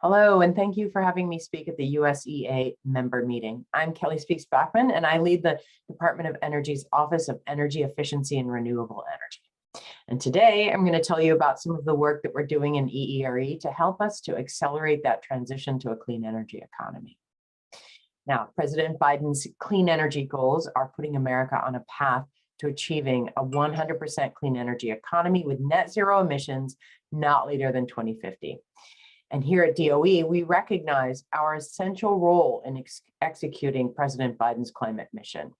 Hello, and thank you for having me speak at the USEA member meeting. I'm Kelly Speakes-Backman, and I lead the Department of Energy's Office of Energy Efficiency and Renewable Energy. And today I'm going to tell you about some of the work that we're doing in EERE to help us to accelerate that transition to a clean energy economy. Now, President Biden's clean energy goals are putting America on a path to achieving a 100% clean energy economy with net zero emissions not later than 2050. And here at DOE, we recognize our essential role in executing President Biden's climate mission.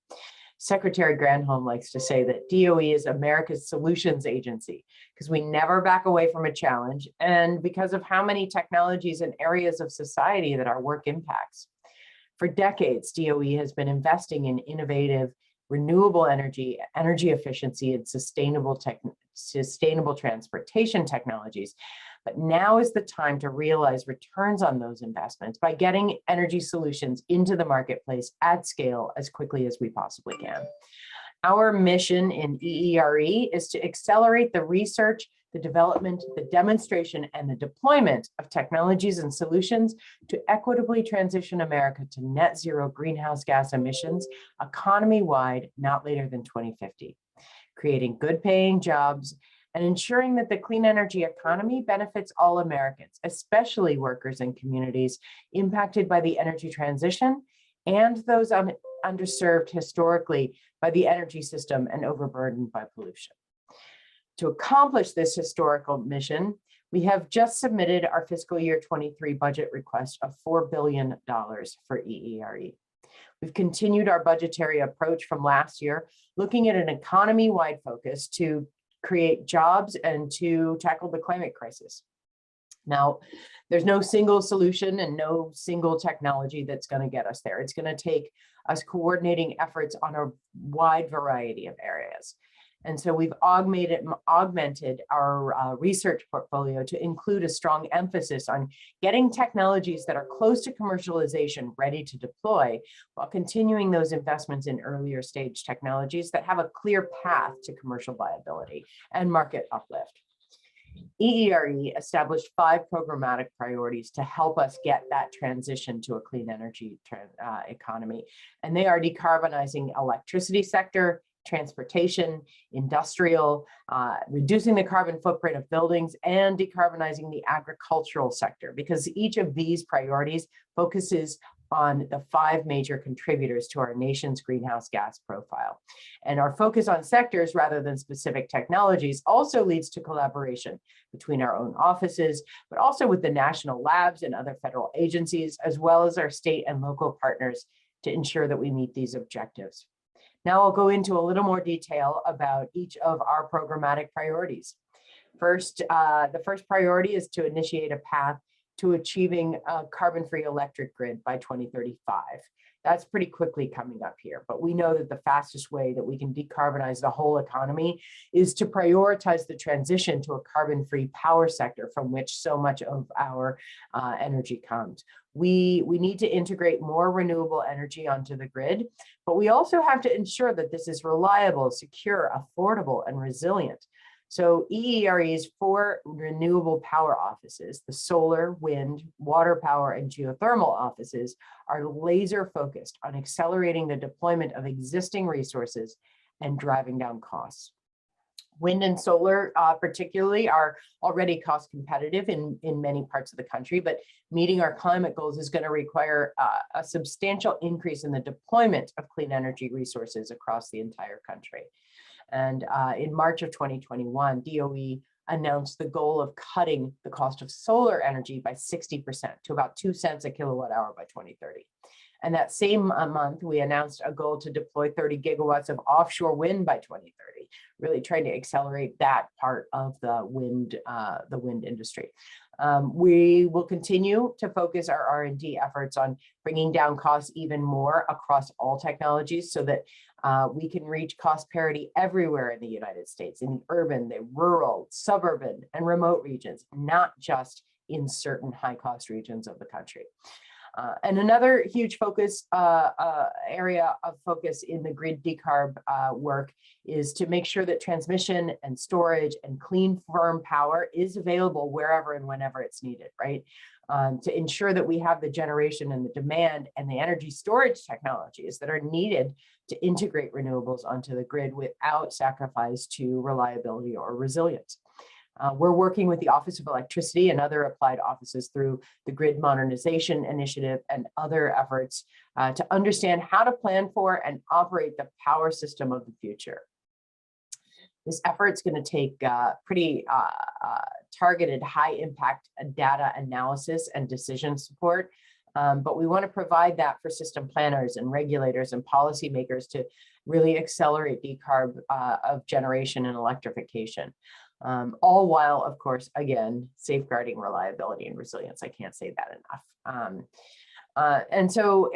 Secretary Granholm likes to say that DOE is America's solutions agency because we never back away from a challenge and because of how many technologies and areas of society that our work impacts. For decades, DOE has been investing in innovative, renewable energy, energy efficiency, and sustainable transportation technologies. But now is the time to realize returns on those investments by getting energy solutions into the marketplace at scale as quickly as we possibly can. Our mission in EERE is to accelerate the research, the development, the demonstration, and the deployment of technologies and solutions to equitably transition America to net zero greenhouse gas emissions economy-wide, not later than 2050, creating good-paying jobs and ensuring that the clean energy economy benefits all Americans, especially workers and communities impacted by the energy transition and those underserved historically by the energy system and overburdened by pollution. To accomplish this historical mission, we have just submitted our fiscal year 23 budget request of $4 billion for EERE. We've continued our budgetary approach from last year, looking at an economy-wide focus to create jobs and to tackle the climate crisis. Now, there's no single solution and no single technology that's going to get us there. It's going to take us coordinating efforts on a wide variety of areas. And so we've augmented our research portfolio to include a strong emphasis on getting technologies that are close to commercialization ready to deploy, while continuing those investments in earlier stage technologies that have a clear path to commercial viability and market uplift. EERE established 5 programmatic priorities to help us get that transition to a clean energy economy. And they are decarbonizing electricity sector, transportation, industrial, reducing the carbon footprint of buildings, and decarbonizing the agricultural sector, because each of these priorities focuses on the 5 major contributors to our nation's greenhouse gas profile. And our focus on sectors rather than specific technologies also leads to collaboration between our own offices, but also with the national labs and other federal agencies, as well as our state and local partners to ensure that we meet these objectives. Now I'll go into a little more detail about each of our programmatic priorities. First, the first priority is to initiate a path to achieving a carbon-free electric grid by 2035. That's pretty quickly coming up here, but we know that the fastest way that we can decarbonize the whole economy is to prioritize the transition to a carbon-free power sector from which so much of our energy comes. We need to integrate more renewable energy onto the grid, but we also have to ensure that this is reliable, secure, affordable, and resilient. So EERE's 4 renewable power offices, the solar, wind, water power, and geothermal offices, are laser focused on accelerating the deployment of existing resources and driving down costs. Wind and solar particularly are already cost competitive in many parts of the country, but meeting our climate goals is going to require a substantial increase in the deployment of clean energy resources across the entire country. And in March of 2021, DOE announced the goal of cutting the cost of solar energy by 60% to about 2 cents a kilowatt hour by 2030. And that same month, we announced a goal to deploy 30 gigawatts of offshore wind by 2030, really trying to accelerate that part of the wind industry. We will continue to focus our R&D efforts on bringing down costs even more across all technologies so that we can reach cost parity everywhere in the United States, in the urban, the rural, suburban, and remote regions, not just in certain high-cost regions of the country. And another huge focus area of focus in the grid decarb work is to make sure that transmission and storage and clean, firm power is available wherever and whenever it's needed, right? To ensure that we have the generation and the demand and the energy storage technologies that are needed to integrate renewables onto the grid without sacrifice to reliability or resilience. We're working with the Office of Electricity and other applied offices through the Grid Modernization Initiative and other efforts to understand how to plan for and operate the power system of the future. This effort is going to take pretty targeted, high impact data analysis and decision support. But we want to provide that for system planners and regulators and policymakers to really accelerate decarb of generation and electrification. All while, of course, again, safeguarding reliability and resilience. I can't say that enough. And so,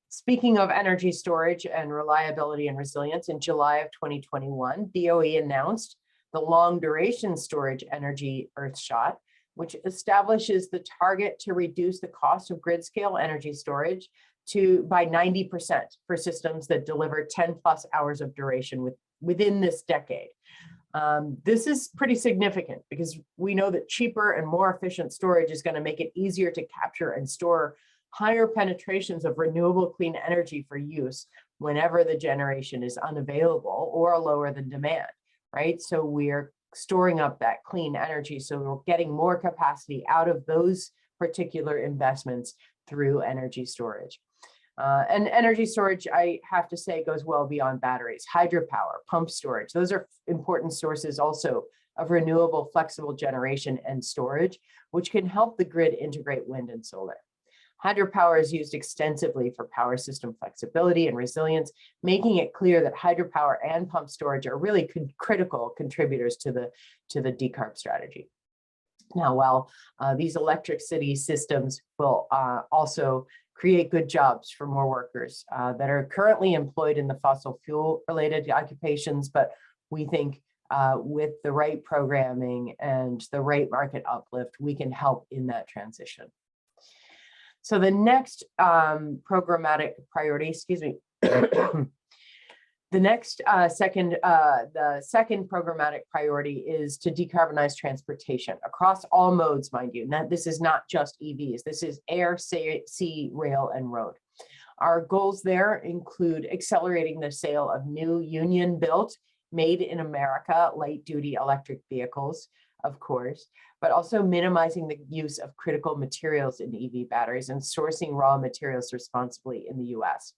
speaking of energy storage and reliability and resilience, in July of 2021, DOE announced the long duration storage energy Earthshot, which establishes the target to reduce the cost of grid scale energy storage by 90% for systems that deliver 10+ hours of duration within this decade. This is pretty significant because we know that cheaper and more efficient storage is going to make it easier to capture and store higher penetrations of renewable clean energy for use whenever the generation is unavailable or lower than demand, right? So we're storing up that clean energy, so we're getting more capacity out of those particular investments through energy storage. And energy storage, I have to say, goes well beyond batteries. Hydropower, pump storage, those are important sources also of renewable flexible generation and storage, which can help the grid integrate wind and solar. Hydropower is used extensively for power system flexibility and resilience, making it clear that hydropower and pump storage are really critical contributors to the decarb strategy. Now, while these electricity systems will also create good jobs for more workers that are currently employed in the fossil fuel related occupations, but we think with the right programming and the right market uplift, we can help in that transition. So the next programmatic priority, excuse me, the second programmatic priority is to decarbonize transportation across all modes, mind you. Now, this is not just EVs. This is air, sea, rail, and road. Our goals there include accelerating the sale of new union-built, made in America, light-duty electric vehicles, of course, but also minimizing the use of critical materials in EV batteries and sourcing raw materials responsibly in the US.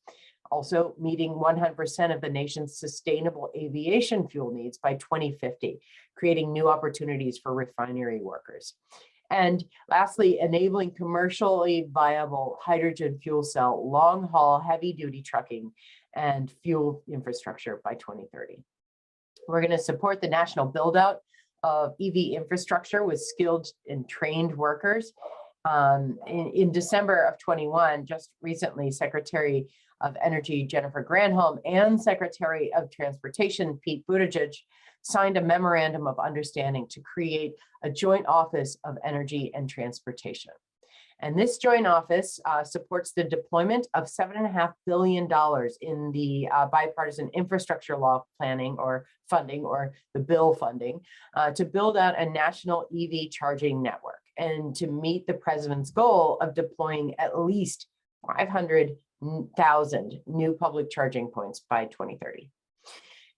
Also meeting 100% of the nation's sustainable aviation fuel needs by 2050, creating new opportunities for refinery workers. And lastly, enabling commercially viable hydrogen fuel cell, long-haul, heavy-duty trucking and fuel infrastructure by 2030. We're going to support the national build-out of EV infrastructure with skilled and trained workers. In December of 21, just recently, Secretary of Energy Jennifer Granholm and Secretary of Transportation Pete Buttigieg signed a memorandum of understanding to create a joint office of energy and transportation. And this joint office supports the deployment of $7.5 billion in the bipartisan infrastructure law planning or funding, or the bill funding, to build out a national EV charging network and to meet the president's goal of deploying at least 500,000 new public charging points by 2030.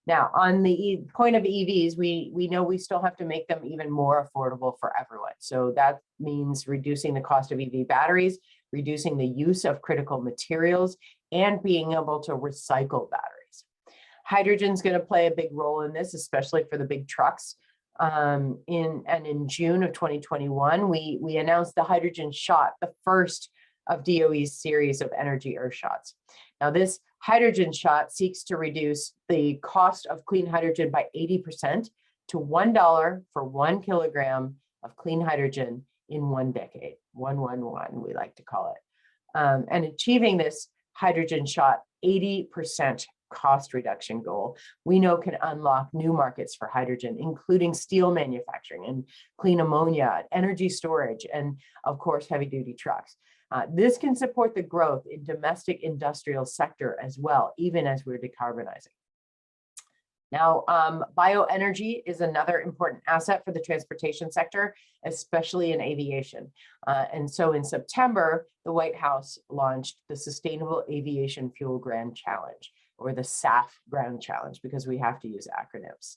Now, on the point of EVs, we know we still have to make them even more affordable for everyone. So that means reducing the cost of EV batteries, reducing the use of critical materials, and being able to recycle batteries. Hydrogen is going to play a big role in this, especially for the big trucks. In June of 2021, we announced the Hydrogen Shot, the first of DOE's series of energy Earthshots. Now, this Hydrogen Shot seeks to reduce the cost of clean hydrogen by 80% to $1 for 1 kilogram of clean hydrogen in 1 decade. 111, we like to call it. And achieving this Hydrogen Shot 80% cost reduction goal, we know can unlock new markets for hydrogen, including steel manufacturing and clean ammonia, energy storage, and of course, heavy duty trucks. This can support the growth in domestic industrial sector as well, even as we're decarbonizing. Now, bioenergy is another important asset for the transportation sector, especially in aviation. And so in September, the White House launched the Sustainable Aviation Fuel Grand Challenge, or the SAF Grand Challenge, because we have to use acronyms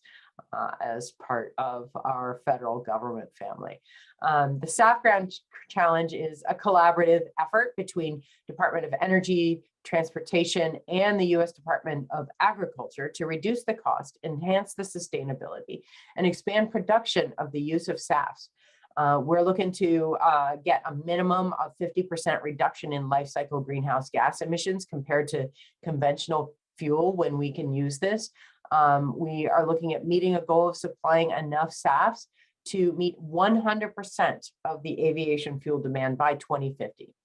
as part of our federal government family. The SAF Grand Challenge is a collaborative effort between Department of Energy, Transportation, and the U.S. Department of Agriculture to reduce the cost, enhance the sustainability, and expand production of the use of SAFs. We're looking to get a minimum of 50% reduction in life cycle greenhouse gas emissions compared to conventional fuel when we can use this. We are looking at meeting a goal of supplying enough SAFs to meet 100% of the aviation fuel demand by 2050.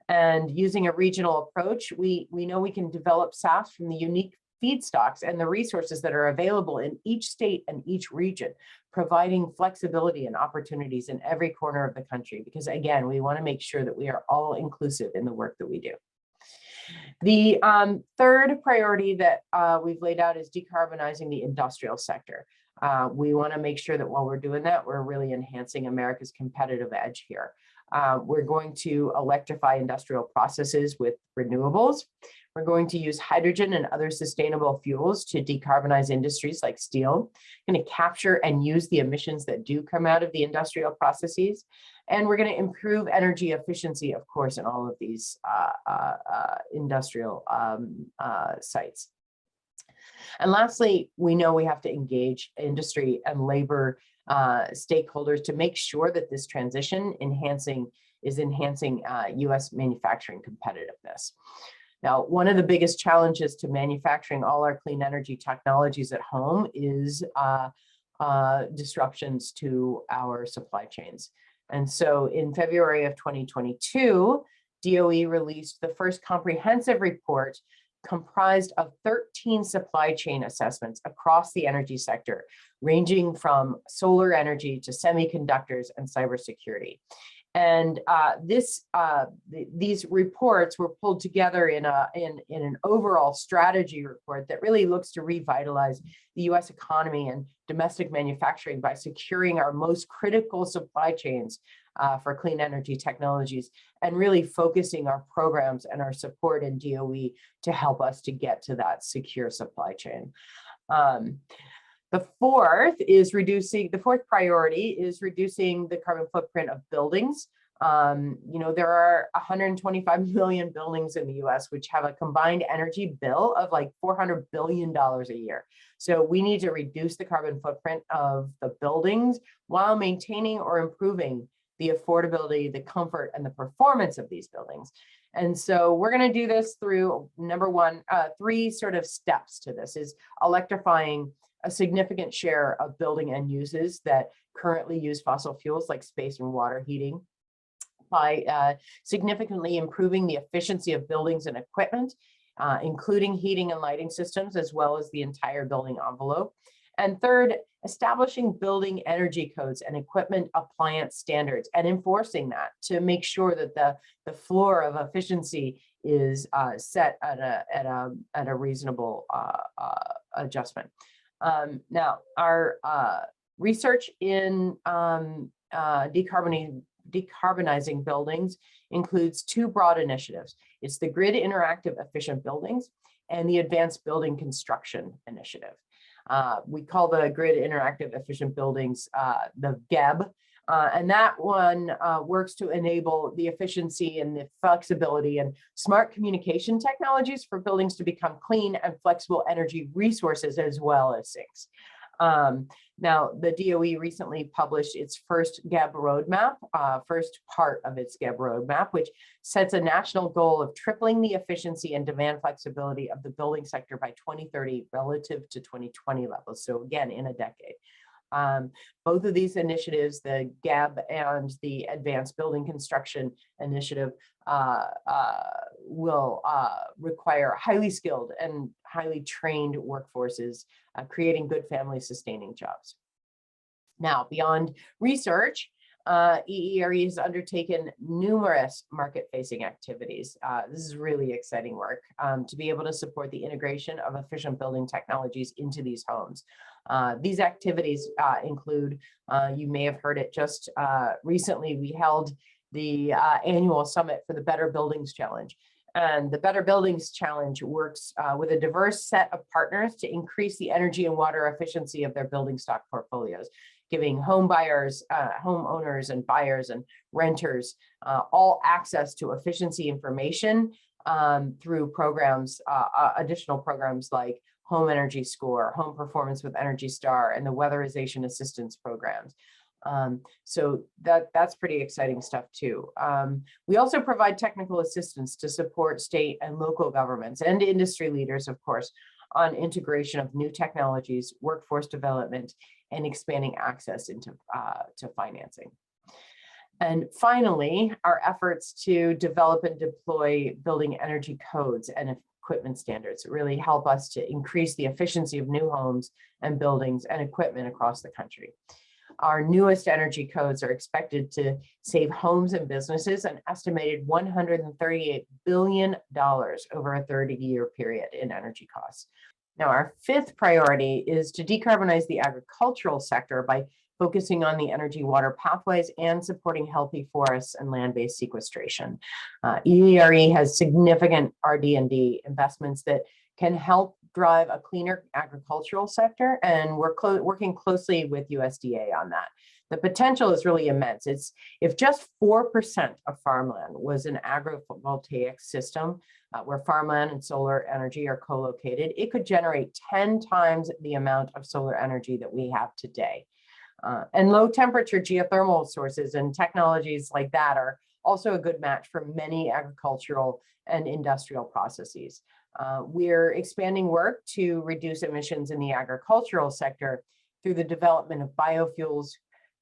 And using a regional approach, we know we can develop SAFs from the unique feedstocks and the resources that are available in each state and each region, providing flexibility and opportunities in every corner of the country, because again, we want to make sure that we are all inclusive in the work that we do. The third priority that we've laid out is decarbonizing the industrial sector. We want to make sure that while we're doing that, we're really enhancing America's competitive edge here. We're going to electrify industrial processes with renewables. We're going to use hydrogen and other sustainable fuels to decarbonize industries like steel. We're going to capture and use the emissions that do come out of the industrial processes. And we're going to improve energy efficiency, of course, in all of these industrial sites. And lastly, we know we have to engage industry and labor stakeholders to make sure that this transition is enhancing U.S. manufacturing competitiveness. Now, one of the biggest challenges to manufacturing all our clean energy technologies at home is disruptions to our supply chains. And so in February of 2022, DOE released the first comprehensive report comprised of 13 supply chain assessments across the energy sector, ranging from solar energy to semiconductors and cybersecurity. And these reports were pulled together in an overall strategy report that really looks to revitalize the U.S. economy and domestic manufacturing by securing our most critical supply chains for clean energy technologies, and really focusing our programs and our support in DOE to help us to get to that secure supply chain. The fourth priority is reducing the carbon footprint of buildings. There are 125 million buildings in the US, which have a combined energy bill of like $400 billion a year. So we need to reduce the carbon footprint of the buildings while maintaining or improving the affordability, the comfort, and the performance of these buildings. And so we're going to do this through, number one, three sort of steps to this is electrifying a significant share of building end uses that currently use fossil fuels like space and water heating, by significantly improving the efficiency of buildings and equipment, including heating and lighting systems, as well as the entire building envelope. And third, establishing building energy codes and equipment appliance standards and enforcing that to make sure that the floor of efficiency is set at a reasonable adjustment. Now, our research in decarbonizing buildings includes two broad initiatives. It's the Grid Interactive Efficient Buildings and the Advanced Building Construction Initiative. We call the Grid Interactive Efficient Buildings the GEB, and that one works to enable the efficiency and the flexibility and smart communication technologies for buildings to become clean and flexible energy resources as well as sinks. Now, the DOE recently published its first GEB roadmap, first part of its GEB roadmap, which sets a national goal of tripling the efficiency and demand flexibility of the building sector by 2030 relative to 2020 levels. So again, in a decade. Both of these initiatives, the GEB and the Advanced Building Construction Initiative, will require highly skilled and highly trained workforces, creating good family sustaining jobs. Now, beyond research, EERE has undertaken numerous market-facing activities. This is really exciting work to be able to support the integration of efficient building technologies into these homes. These activities include, you may have heard it just recently, we held the annual summit for the Better Buildings Challenge. And the Better Buildings Challenge works with a diverse set of partners to increase the energy and water efficiency of their building stock portfolios, giving home buyers, homeowners and buyers and renters all access to efficiency information through programs, additional programs like Home Energy Score, Home Performance with Energy Star, and the Weatherization Assistance programs. So that's pretty exciting stuff too. We also provide technical assistance to support state and local governments and industry leaders, of course, on integration of new technologies, workforce development, and expanding access into to financing. And finally, our efforts to develop and deploy building energy codes and equipment standards really help us to increase the efficiency of new homes and buildings and equipment across the country. Our newest energy codes are expected to save homes and businesses an estimated $138 billion over a 30-year period in energy costs. Now, our fifth priority is to decarbonize the agricultural sector by focusing on the energy water pathways and supporting healthy forests and land-based sequestration. EERE has significant RD&D investments that can help drive a cleaner agricultural sector, and we're working closely with USDA on that. The potential is really immense. If just 4% of farmland was an agrivoltaic system where farmland and solar energy are co-located, it could generate 10 times the amount of solar energy that we have today. And low temperature geothermal sources and technologies like that are also a good match for many agricultural and industrial processes. We're expanding work to reduce emissions in the agricultural sector through the development of biofuels,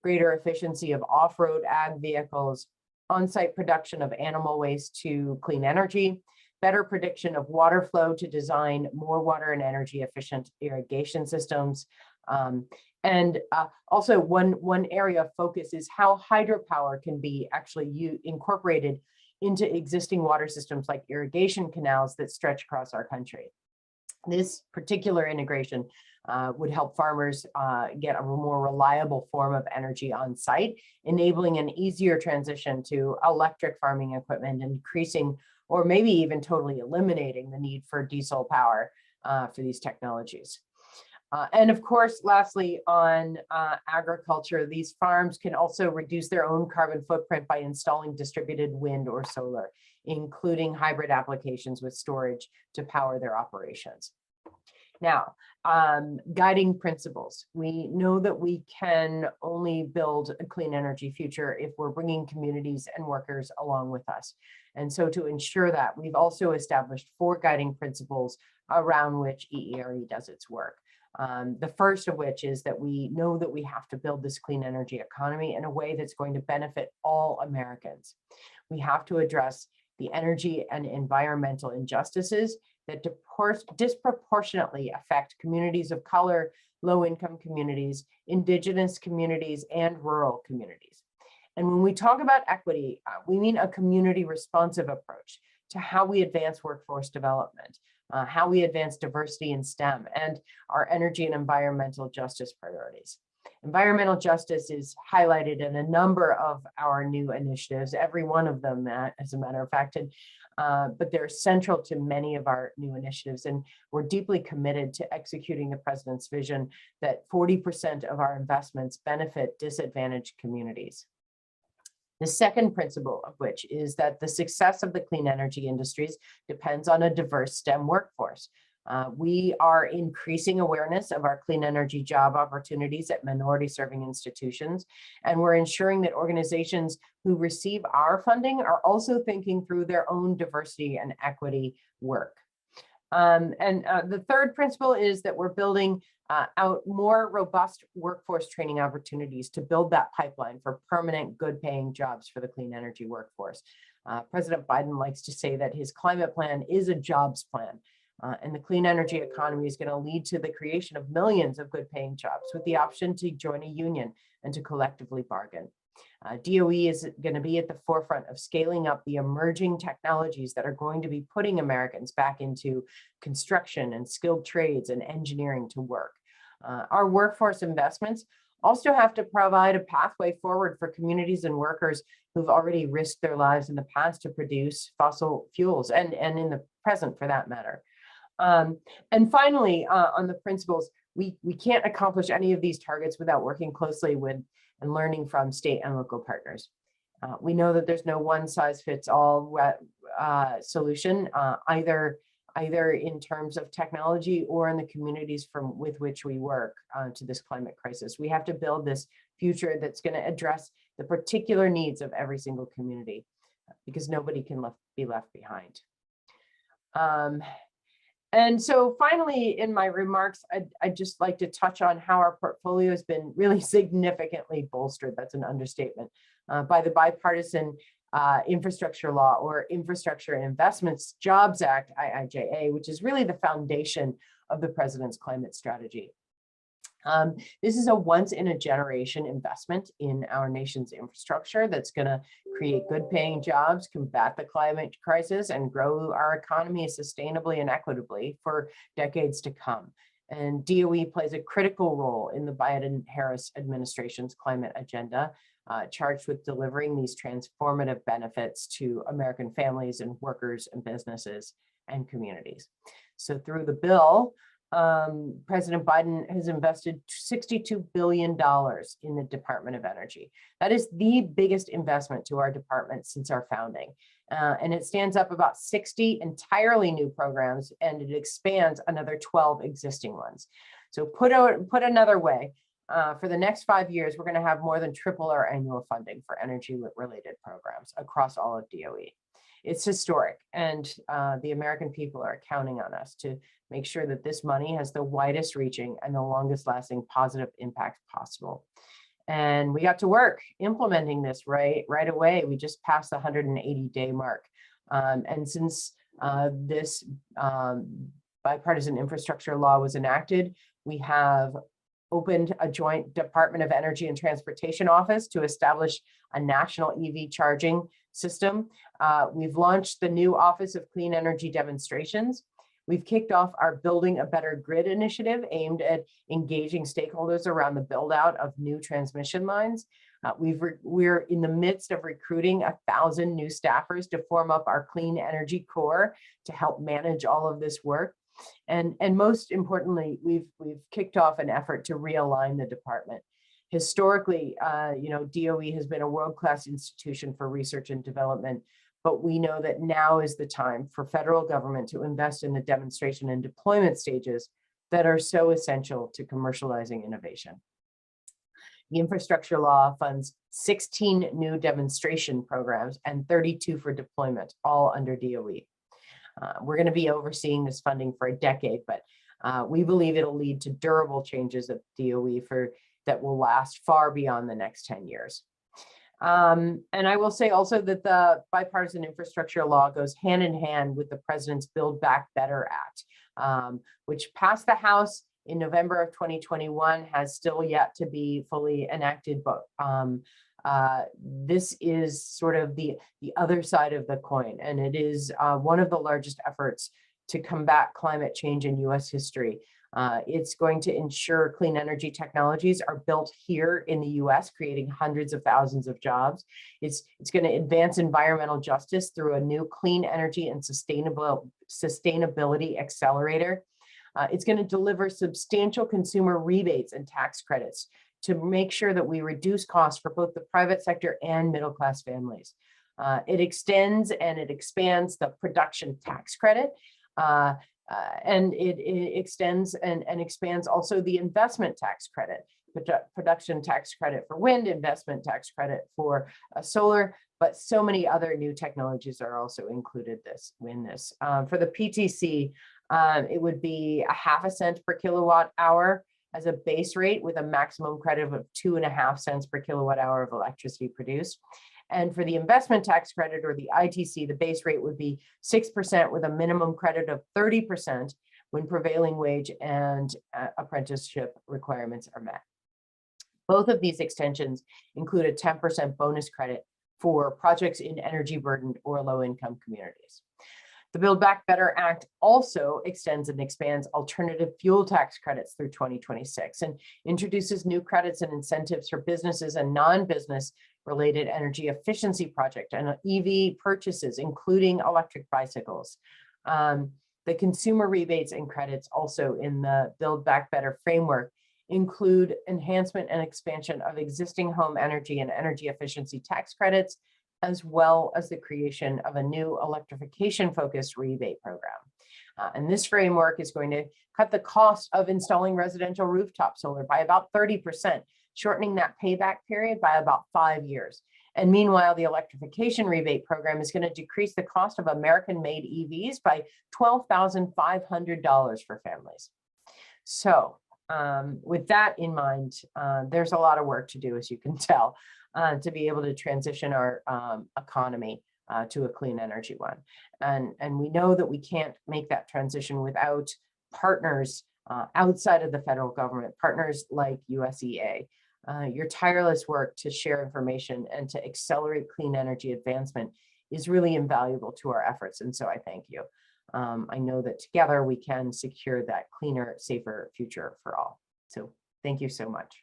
greater efficiency of off-road ag vehicles, on-site production of animal waste to clean energy, better prediction of water flow to design more water and energy efficient irrigation systems. And also one area of focus is how hydropower can be actually incorporated into existing water systems like irrigation canals that stretch across our country. This particular integration would help farmers get a more reliable form of energy on site, enabling an easier transition to electric farming equipment, increasing or maybe even totally eliminating the need for diesel power for these technologies. And of course, lastly, on agriculture, these farms can also reduce their own carbon footprint by installing distributed wind or solar, including hybrid applications with storage to power their operations. Now, guiding principles. We know that we can only build a clean energy future if we're bringing communities and workers along with us. And so to ensure that, we've also established 4 guiding principles around which EERE does its work. The first of which is that we know that we have to build this clean energy economy in a way that's going to benefit all Americans. We have to address the energy and environmental injustices that disproportionately affect communities of color, low-income communities, indigenous communities, and rural communities. And when we talk about equity, we mean a community-responsive approach to how we advance workforce development, how we advance diversity in STEM, and our energy and environmental justice priorities. Environmental justice is highlighted in a number of our new initiatives, every one of them, as a matter of fact, but they're central to many of our new initiatives, and we're deeply committed to executing the President's vision that 40% of our investments benefit disadvantaged communities. The second principle of which is that the success of the clean energy industries depends on a diverse STEM workforce. We are increasing awareness of our clean energy job opportunities at minority serving institutions, and we're ensuring that organizations who receive our funding are also thinking through their own diversity and equity work. The third principle is that we're building out more robust workforce training opportunities to build that pipeline for permanent, good-paying jobs for the clean energy workforce. President Biden likes to say that his climate plan is a jobs plan, and the clean energy economy is going to lead to the creation of millions of good-paying jobs with the option to join a union and to collectively bargain. DOE is going to be at the forefront of scaling up the emerging technologies that are going to be putting Americans back into construction and skilled trades and engineering to work. Our workforce investments also have to provide a pathway forward for communities and workers who've already risked their lives in the past to produce fossil fuels and in the present for that matter. And finally, on the principles, we can't accomplish any of these targets without working closely with and learning from state and local partners. We know that there's no one size fits all solution, either in terms of technology or in the communities with which we work to this climate crisis. We have to build this future that's going to address the particular needs of every single community, because nobody can be left behind. And so finally, in my remarks, I'd just like to touch on how our portfolio has been really significantly bolstered, that's an understatement, by the bipartisan infrastructure law, or Infrastructure and Investments Jobs Act, IIJA, which is really the foundation of the president's climate strategy. This is a once-in-a-generation investment in our nation's infrastructure that's going to create good-paying jobs, combat the climate crisis, and grow our economy sustainably and equitably for decades to come. And DOE plays a critical role in the Biden-Harris administration's climate agenda, charged with delivering these transformative benefits to American families and workers and businesses and communities. So through the bill, President Biden has invested $62 billion in the Department of Energy. That is the biggest investment to our department since our founding. And it stands up about 60 entirely new programs, and it expands another 12 existing ones. So put another way, for the next 5 years, we're going to have more than triple our annual funding for energy-related programs across all of DOE. It's historic, and the American people are counting on us to make sure that this money has the widest reaching and the longest lasting positive impact possible. And we got to work implementing this right away. We just passed the 180-day mark. And since this bipartisan infrastructure law was enacted, we have opened a joint Department of Energy and Transportation office to establish a national EV charging system. We've launched the new Office of Clean Energy Demonstrations. We've kicked off our Building a Better Grid initiative aimed at engaging stakeholders around the build out of new transmission lines. We're in the midst of recruiting 1,000 new staffers to form up our Clean Energy Corps to help manage all of this work. And most importantly, we've kicked off an effort to realign the department. Historically, DOE has been a world-class institution for research and development, but we know that now is the time for federal government to invest in the demonstration and deployment stages that are so essential to commercializing innovation. The infrastructure law funds 16 new demonstration programs and 32 for deployment, all under DOE. We're going to be overseeing this funding for a decade, but we believe it'll lead to durable changes at DOE that will last far beyond the next 10 years. And I will say also that the bipartisan infrastructure law goes hand in hand with the president's Build Back Better Act, which passed the House in November of 2021, has still yet to be fully enacted, but this is sort of the other side of the coin, and it is one of the largest efforts to combat climate change in US history. It's going to ensure clean energy technologies are built here in the US, creating hundreds of thousands of jobs. It's going to advance environmental justice through a new clean energy and sustainability accelerator. It's going to deliver substantial consumer rebates and tax credits to make sure that we reduce costs for both the private sector and middle-class families. It extends and it expands the production tax credit, and it extends and expands also the investment tax credit, production tax credit for wind, investment tax credit for solar, but so many other new technologies are also included in this. For the PTC, it would be 0.5 cents per kilowatt hour as a base rate with a maximum credit of 2.5 cents per kilowatt hour of electricity produced. And for the investment tax credit, or the ITC, the base rate would be 6% with a minimum credit of 30% when prevailing wage and apprenticeship requirements are met. Both of these extensions include a 10% bonus credit for projects in energy burdened or low income communities. The Build Back Better Act also extends and expands alternative fuel tax credits through 2026 and introduces new credits and incentives for businesses and non-business related energy efficiency projects and EV purchases, including electric bicycles. The consumer rebates and credits also in the Build Back Better framework include enhancement and expansion of existing home energy and energy efficiency tax credits, as well as the creation of a new electrification-focused rebate program. And this framework is going to cut the cost of installing residential rooftop solar by about 30%, shortening that payback period by about 5 years. And meanwhile, the electrification rebate program is going to decrease the cost of American-made EVs by $12,500 for families. So with that in mind, there's a lot of work to do, as you can tell, to be able to transition our economy to a clean energy one. And we know that we can't make that transition without partners outside of the federal government, partners like USEA. Your tireless work to share information and to accelerate clean energy advancement is really invaluable to our efforts. And so I thank you. I know that together we can secure that cleaner, safer future for all. So thank you so much.